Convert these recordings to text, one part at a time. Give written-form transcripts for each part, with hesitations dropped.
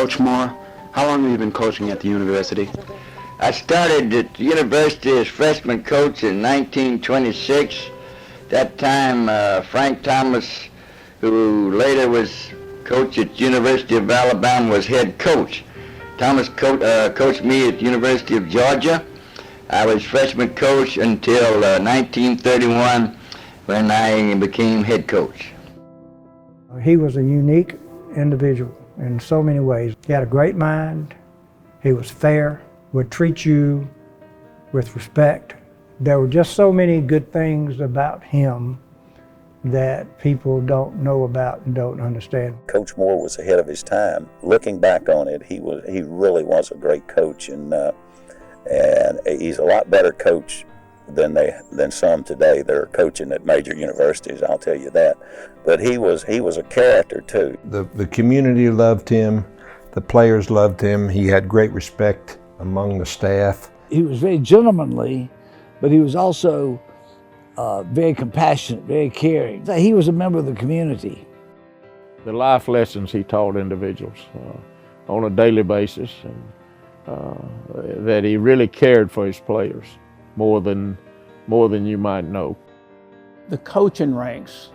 Coach Moore, how long have you been coaching at the university? I started at the university as freshman coach in 1926. That time, Frank Thomas, who later was coach at the University of Alabama, was head coach. Thomas coached me at the University of Georgia. I was freshman coach until 1931 when I became head coach. He was a unique individual in so many ways. He had a great mind. He was fair, would treat you with respect. There were just so many good things about him that people don't know about and don't understand. Coach Moore was ahead of his time. Looking back on it, he really was a great coach, and he's a lot better coach than some today that are coaching at major universities, I'll tell you that. But he was a character too. The community loved him, the players loved him. He had great respect among the staff. He was very gentlemanly, but he was also very compassionate, very caring. He was a member of the community. The life lessons he taught individuals on a daily basis, and that he really cared for his players more than you might know. The coaching ranks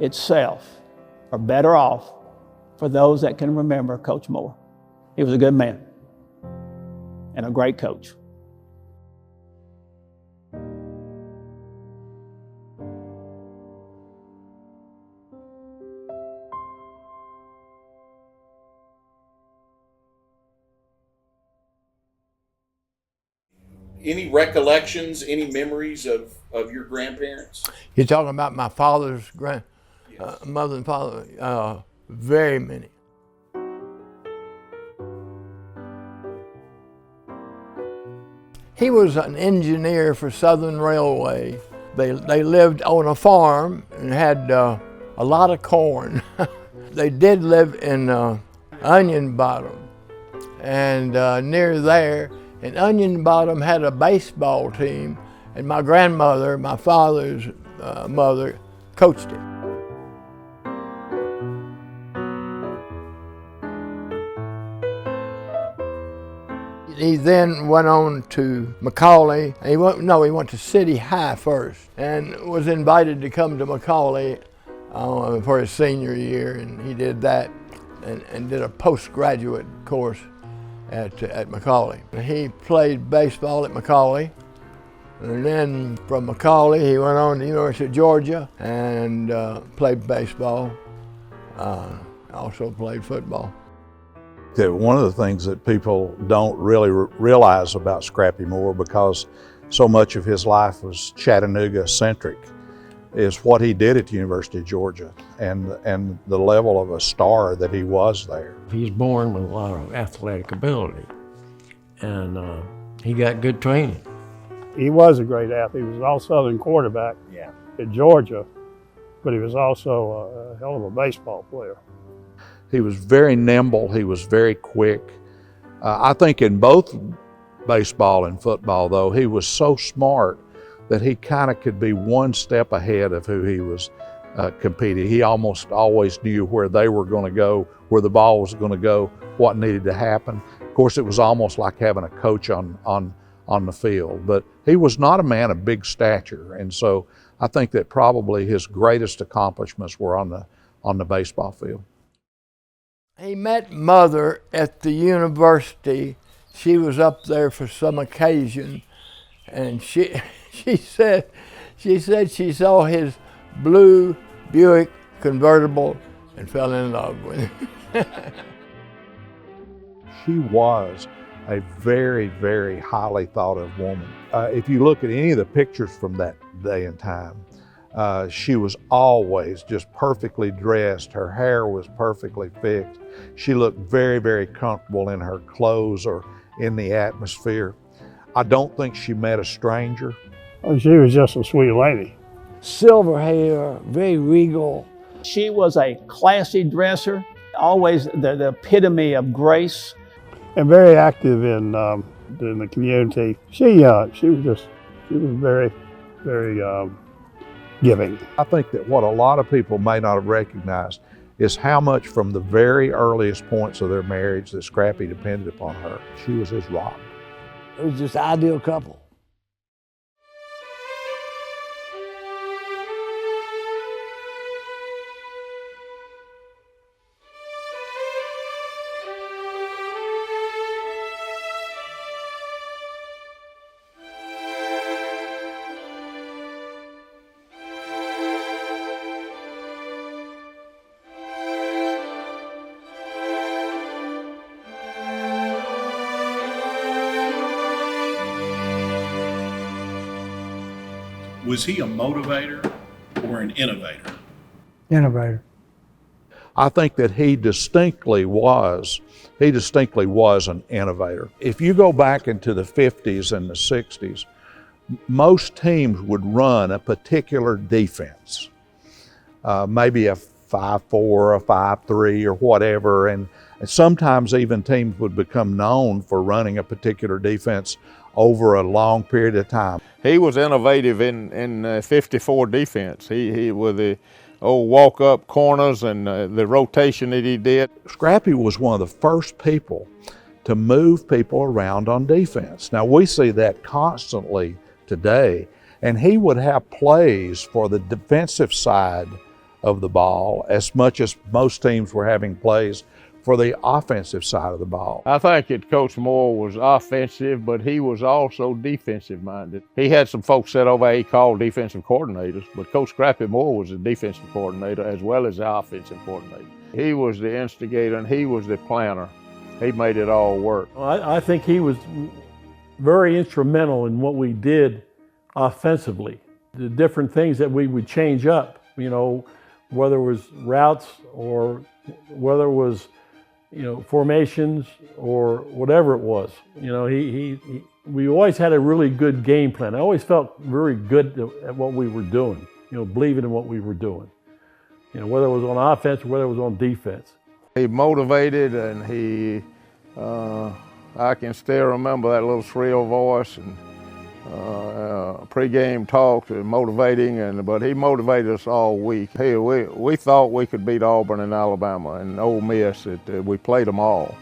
itself are better off for those that can remember Coach Moore. He was a good man and a great coach. Any recollections, any memories of your grandparents? You're talking about my father's mother and father? Very many. He was an engineer for Southern Railway. They lived on a farm and had a lot of corn. They did live in Onion Bottom, and near there, and Onion Bottom had a baseball team, and my grandmother, my father's mother, coached it. He then went on to Macaulay. He went to City High first, and was invited to come to Macaulay for his senior year, and he did that, and did a postgraduate course at Macaulay. He played baseball at Macaulay, and then from Macaulay he went on to the University of Georgia and played baseball, also played football. One of the things that people don't really realize about Scrappy Moore, because so much of his life was Chattanooga-centric, is what he did at the University of Georgia and the level of a star that he was there. He's born with a lot of athletic ability, and he got good training. He was a great athlete. He was an all-Southern quarterback at Georgia, but he was also a hell of a baseball player. He was very nimble, he was very quick. I think in both baseball and football, though, he was so smart that he kind of could be one step ahead of who he was competing. He almost always knew where they were going to go, where the ball was going to go, what needed to happen. Of course, it was almost like having a coach on the field. But he was not a man of big stature, and so I think that probably his greatest accomplishments were on the baseball field. He met Mother at the university. She was up there for some occasion, and she said she saw his blue Buick convertible and fell in love with him. She was a very, very highly thought of woman. If you look at any of the pictures from that day and time, she was always just perfectly dressed. Her hair was perfectly fixed. She looked very, very comfortable in her clothes or in the atmosphere. I don't think she met a stranger. Well, she was just a sweet lady. Silver hair, very regal. She was a classy dresser, always the epitome of grace. And very active in the community. She was very, very giving. I think that what a lot of people may not have recognized is how much from the very earliest points of their marriage that Scrappy depended upon her. She was his rock. It was just an ideal couple. Was he a motivator or an innovator? Innovator. I think that he distinctly was an innovator. If you go back into the 50s and the 60s, most teams would run a particular defense, maybe a 5-4, a 5-3, or whatever, and sometimes even teams would become known for running a particular defense over a long period of time. He was innovative in 54 defense. He with the old walk-up corners and the rotation that he did. Scrappy was one of the first people to move people around on defense. Now we see that constantly today, and he would have plays for the defensive side of the ball as much as most teams were having plays for the offensive side of the ball. I think that Coach Moore was offensive, but he was also defensive minded. He had some folks set over he called defensive coordinators, but Coach Scrappy Moore was a defensive coordinator as well as the offensive coordinator. He was the instigator and he was the planner. He made it all work. I think he was very instrumental in what we did offensively. The different things that we would change up, you know, whether it was routes or whether it was, you know, formations or whatever it was. You know, we always had a really good game plan. I always felt very good at what we were doing, you know, believing in what we were doing. You know, whether it was on offense or whether it was on defense. He motivated, and he, I can still remember that little shrill voice and pre-game talks and motivating, but he motivated us all week. Hey, we thought we could beat Auburn and Alabama and Ole Miss. We played them all.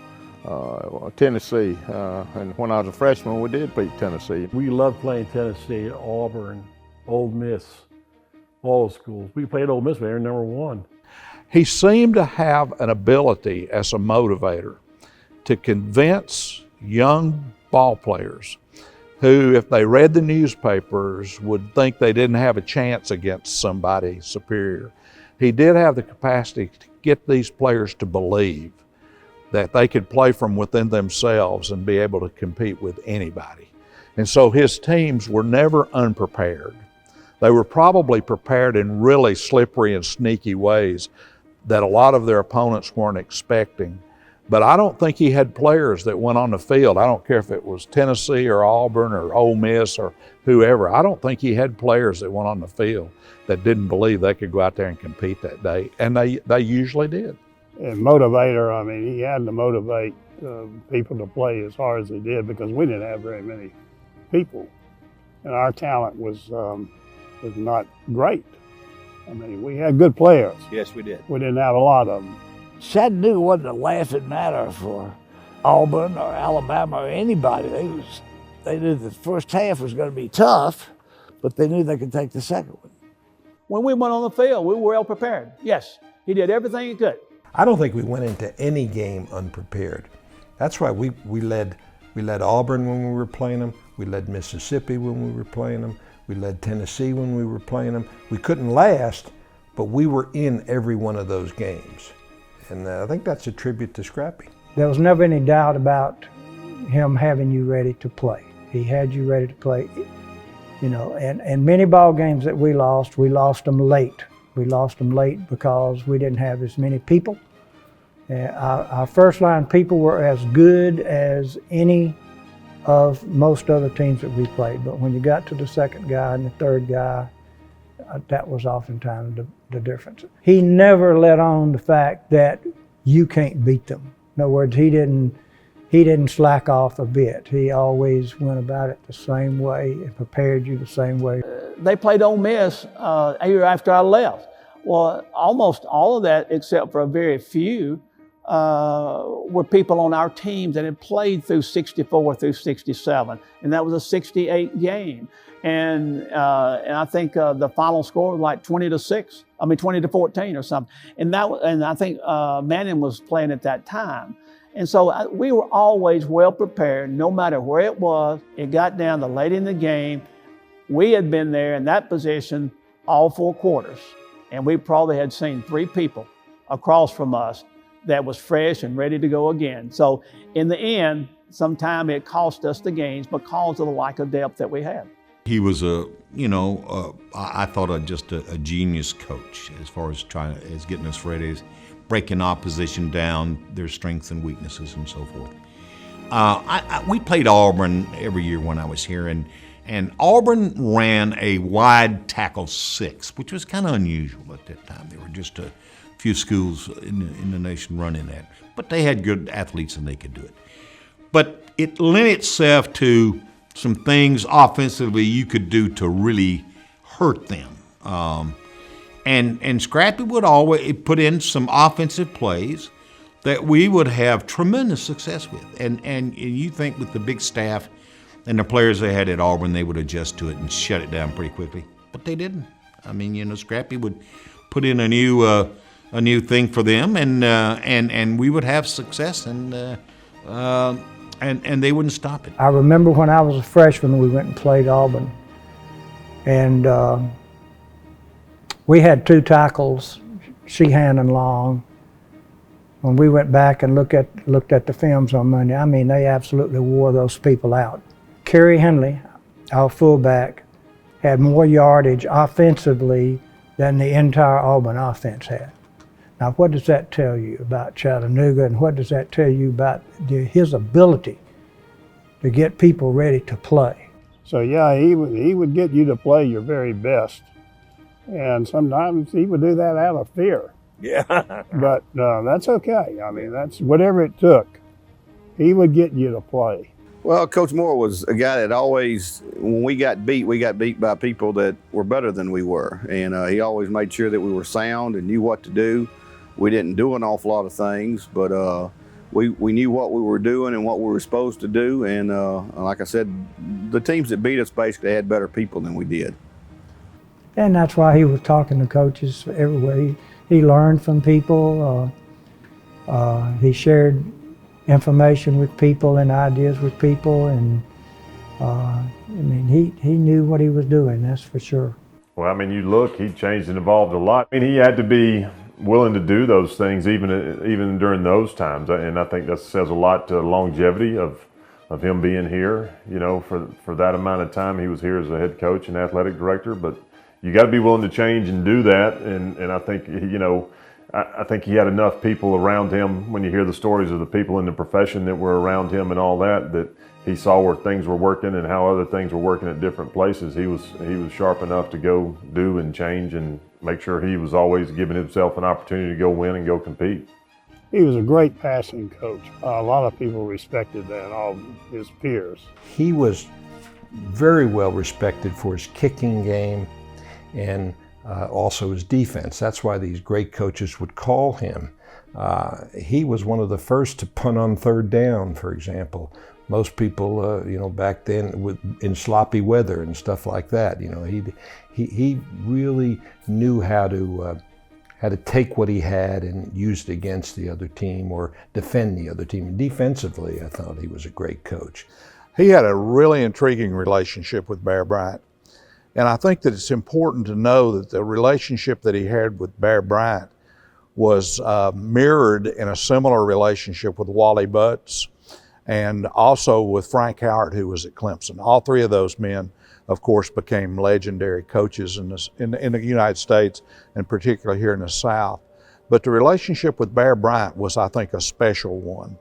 Tennessee, and when I was a freshman, we did beat Tennessee. We loved playing Tennessee, Auburn, Ole Miss, all those schools. We played Ole Miss, we were number one. He seemed to have an ability as a motivator to convince young ball players who, if they read the newspapers, would think they didn't have a chance against somebody superior. He did have the capacity to get these players to believe that they could play from within themselves and be able to compete with anybody. And so his teams were never unprepared. They were probably prepared in really slippery and sneaky ways that a lot of their opponents weren't expecting. But I don't think he had players that went on the field. I don't care if it was Tennessee or Auburn or Ole Miss or whoever. I don't think he had players that went on the field that didn't believe they could go out there and compete that day. And they usually did. And motivator, I mean, he had to motivate people to play as hard as they did because we didn't have very many people. And our talent was not great. I mean, we had good players. Yes, we did. We didn't have a lot of them. Chattanooga wasn't a laughing matter for Auburn or Alabama or anybody. They knew the first half was going to be tough, but they knew they could take the second one. When we went on the field, we were well prepared. Yes, he did everything he could. I don't think we went into any game unprepared. That's why we led Auburn when we were playing them. We led Mississippi when we were playing them. We led Tennessee when we were playing them. We couldn't last, but we were in every one of those games. And I think that's a tribute to Scrappy. There was never any doubt about him having you ready to play. He had you ready to play. You know, and many ball games that we lost them late. We lost them late because we didn't have as many people. Our first line people were as good as any of most other teams that we played. But when you got to the second guy and the third guy, that was oftentimes the difference. He never let on the fact that you can't beat them. In other words, he didn't slack off a bit. He always went about it the same way and prepared you the same way. They played Ole Miss a year after I left. Well, almost all of that, except for a very few, were people on our teams that had played through 64 through 67, and that was a 68 game. And I think the final score was like 20 to 14 or something. And I think Manning was playing at that time. And so we were always well prepared, no matter where it was. It got down to late in the game. We had been there in that position all 4 quarters, and we probably had seen 3 people across from us that was fresh and ready to go again. So in the end, sometime it cost us the games because of the lack of depth that we had. He was I thought just a genius coach as far as getting us ready, breaking opposition down, their strengths and weaknesses and so forth. We played Auburn every year when I was here, and Auburn ran a wide tackle 6, which was kind of unusual at that time. There were just a few schools in the nation running that, but they had good athletes and they could do it. But it lent itself to some things offensively you could do to really hurt them. And Scrappy would always put in some offensive plays that we would have tremendous success with. And you think with the big staff and the players they had at Auburn, they would adjust to it and shut it down pretty quickly. But they didn't. I mean, Scrappy would put in a new thing for them, and we would have success, and they wouldn't stop it. I remember when I was a freshman, we went and played Auburn, and we had 2 tackles, Sheehan and Long. When we went back and looked at the films on Monday, I mean, they absolutely wore those people out. Kerry Henley, our fullback, had more yardage offensively than the entire Auburn offense had. Now, what does that tell you about Chattanooga, and what does that tell you about his ability to get people ready to play? So yeah, he would get you to play your very best, and sometimes he would do that out of fear. Yeah. But that's okay. I mean, that's whatever it took. He would get you to play. Well, Coach Moore was a guy that always, when we got beat by people that were better than we were. And he always made sure that we were sound and knew what to do. We didn't do an awful lot of things, but we knew what we were doing and what we were supposed to do. And like I said, the teams that beat us basically had better people than we did. And that's why he was talking to coaches everywhere. He learned from people. He shared information with people and ideas with people, and I mean, he knew what he was doing, that's for sure. Well, I mean, you look, he changed and evolved a lot. I mean, he had to be willing to do those things even during those times, and I think that says a lot to longevity of him being here, for that amount of time he was here as a head coach and athletic director. But you got to be willing to change and do that, and I think, I think he had enough people around him, when you hear the stories of the people in the profession that were around him and all that he saw where things were working and how other things were working at different places. He was sharp enough to go do and change and make sure he was always giving himself an opportunity to go win and go compete. He was a great passing coach. A lot of people respected that, all his peers. He was very well respected for his kicking game and also his defense. That's why these great coaches would call him. He was one of the first to punt on 3rd down, for example. Most people, back then, in sloppy weather and stuff like that, he really knew how to take what he had and use it against the other team or defend the other team. And defensively, I thought he was a great coach. He had a really intriguing relationship with Bear Bryant. And I think that it's important to know that the relationship that he had with Bear Bryant was mirrored in a similar relationship with Wally Butts and also with Frank Howard, who was at Clemson. All 3 of those men, of course, became legendary coaches in the United States, and particularly here in the South. But the relationship with Bear Bryant was, I think, a special one.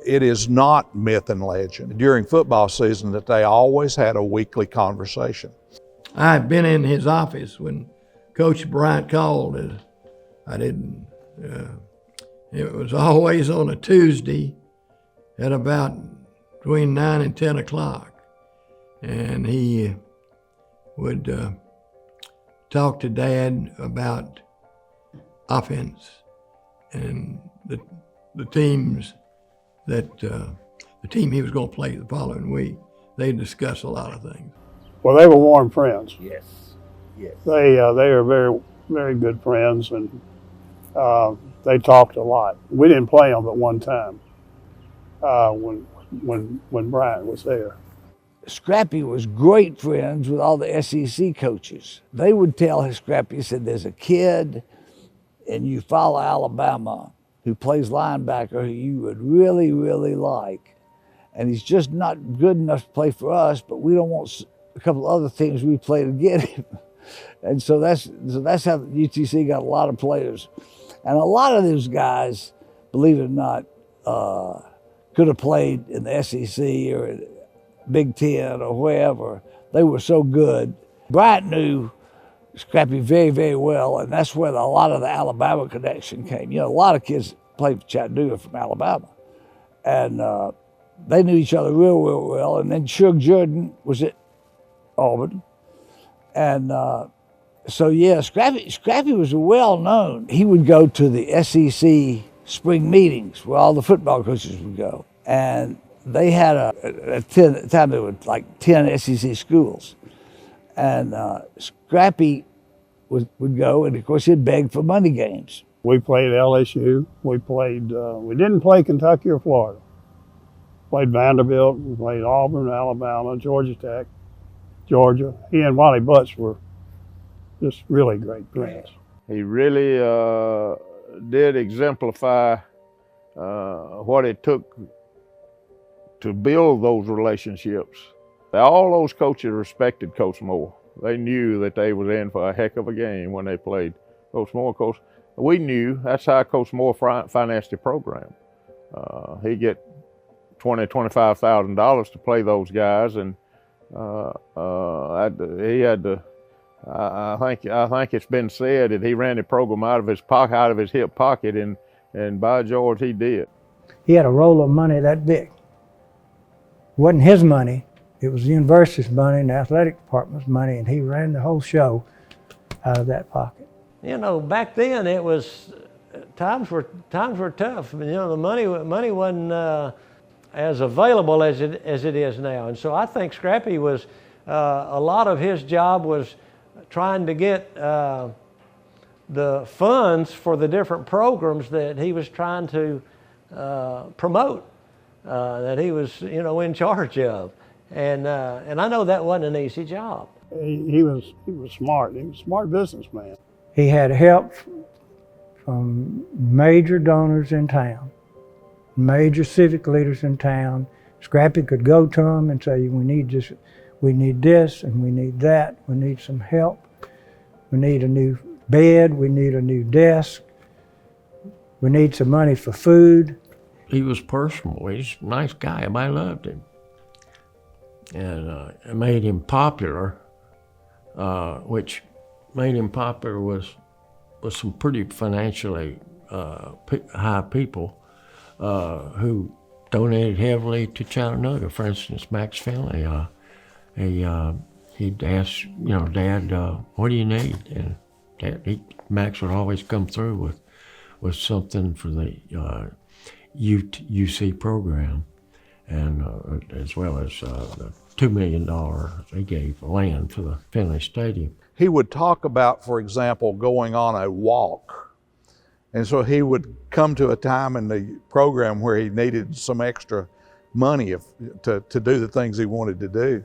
It is not myth and legend. During football season, that they always had a weekly conversation. I had been in his office when Coach Bryant called. It was always on a Tuesday at about between 9 and 10 o'clock. And he would talk to Dad about offense and the teams that the team he was going to play the following week. They discuss a lot of things. Well, they were warm friends. Yes, yes. They are very, very good friends, and they talked a lot. We didn't play them but one time when Bryant was there. Scrappy was great friends with all the SEC coaches. They would tell Scrappy, said, there's a kid and you follow Alabama who plays linebacker who you would really, really like. And he's just not good enough to play for us, but we don't want a couple other teams we play to get him. And so that's how UTC got a lot of players. And a lot of those guys, believe it or not, could have played in the SEC or Big Ten or wherever. They were so good. Bryant knew Scrappy very, very well, and that's where a lot of the Alabama connection came. You know, a lot of kids played for Chattanooga from Alabama, and they knew each other real, real well. And then Suge Jordan was at Auburn, and so yeah, Scrappy was well known. He would go to the SEC spring meetings where all the football coaches would go, and they had at the time there were like 10 SEC schools, and Scrappy would go, and of course he'd beg for money games. We played LSU. We didn't play Kentucky or Florida. Played Vanderbilt. We played Auburn, Alabama, Georgia Tech, Georgia. He and Wally Butts were just really great friends. He really did exemplify what it took to build those relationships. All those coaches respected Coach Moore. They knew that they was in for a heck of a game when they played Coach Moore. Coach, we knew that's how Coach Moore financed the program. He'd get $20,000-$25,000 to play those guys, and he had to. I think it's been said that he ran the program out of his pocket, out of his hip pocket, and by George, he did. He had a roll of money that big. It wasn't his money. It was the university's money and the athletic department's money, and he ran the whole show out of that pocket. You know, back then it was times were tough. You know, the money wasn't as available as it is now, and so I think Scrappy was a lot of his job was trying to get the funds for the different programs that he was trying to promote, that he was, you know, in charge of. And I know that wasn't an easy job. He was smart. He was a smart businessman. He had help from major donors in town, major civic leaders in town. Scrappy could go to them and say, we need this, and we need that. We need some help. We need a new bed. We need a new desk. We need some money for food. He was personal. He's a nice guy. Everybody loved him. And it made him popular, which made him popular was some pretty financially high people who donated heavily to Chattanooga. For instance, Max Finley, he'd ask, you know, Dad, what do you need? And Max would always come through with something for the UC program, and as well as the $2 million they gave land for the Finley Stadium. He would talk about, for example, going on a walk. And so he would come to a time in the program where he needed some extra money to do the things he wanted to do.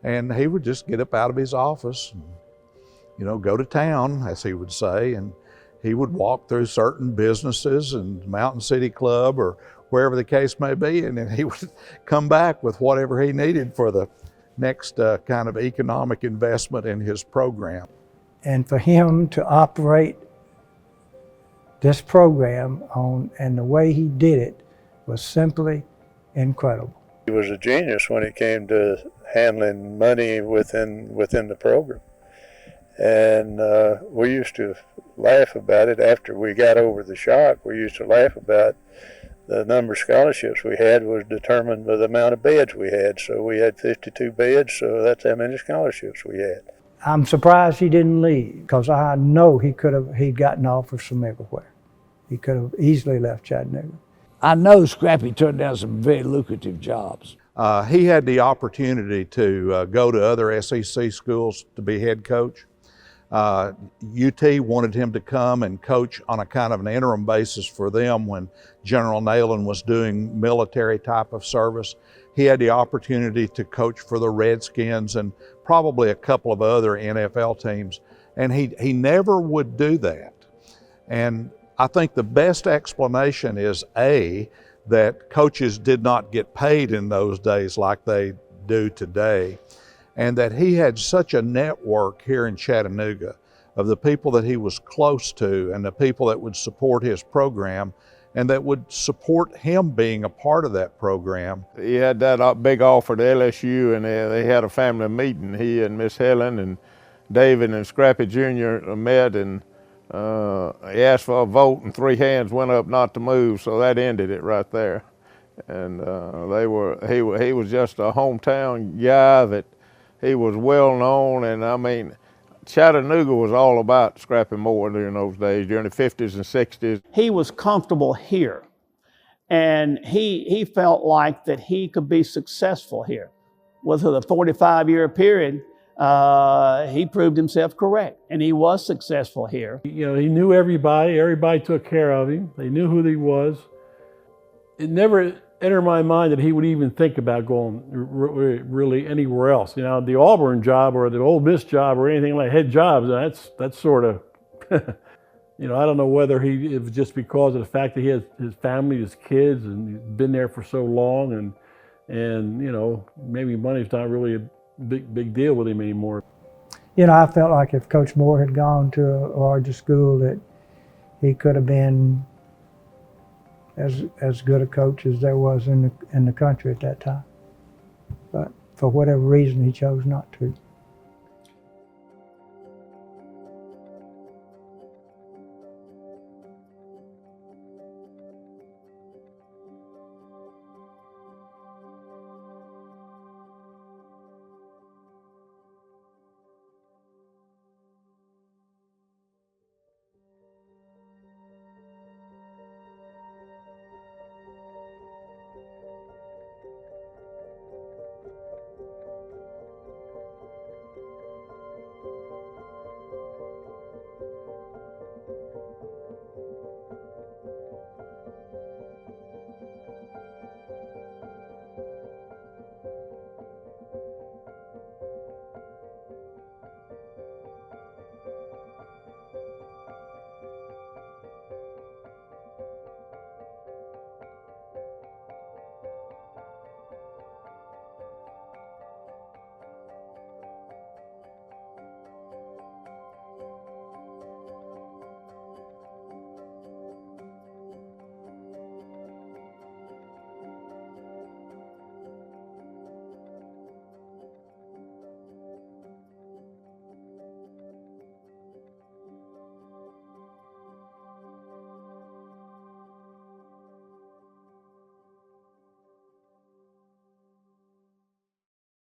And he would just get up out of his office, and, you know, go to town, as he would say, and he would walk through certain businesses and Mountain City Club or wherever the case may be, and then he would come back with whatever he needed for the next kind of economic investment in his program. And for him to operate this program and the way he did it was simply incredible. He was a genius when it came to handling money within the program. And we used to laugh about it after we got over the shock. We used to laugh about the number of scholarships we had was determined by the amount of beds we had. So we had 52 beds, so that's how many scholarships we had. I'm surprised he didn't leave, because I know he'd gotten offers from everywhere. He could have easily left Chattanooga. I know Scrappy turned down some very lucrative jobs. He had the opportunity to go to other SEC schools to be head coach. UT wanted him to come and coach on a kind of an interim basis for them when General Neyland was doing military type of service. He had the opportunity to coach for the Redskins and probably a couple of other NFL teams, and he never would do that. And I think the best explanation is that coaches did not get paid in those days like they do today, and that he had such a network here in Chattanooga of the people that he was close to and the people that would support his program and that would support him being a part of that program. He had that big offer to LSU, and they had a family meeting. He and Miss Helen and David and Scrappy Jr. met, and he asked for a vote, and 3 hands went up not to move, so that ended it right there. And he was just a hometown guy that he was well known, and I mean, Chattanooga was all about Scrappy Moore during those days, during the 50s and 60s. He was comfortable here, and he felt like that he could be successful here. Within the 45-year period, he proved himself correct, and he was successful here. You know, he knew everybody. Everybody took care of him. They knew who he was. It never entered my mind that he would even think about going really anywhere else. You know, the Auburn job or the Ole Miss job or anything like head jobs, that's sort of, you know, I don't know whether it was just because of the fact that he has his family, his kids, and he's been there for so long, and you know, maybe money's not really a big deal with him anymore. You know, I felt like if Coach Moore had gone to a larger school, that he could have been as good a coach as there was in the country at that time. But for whatever reason, he chose not to.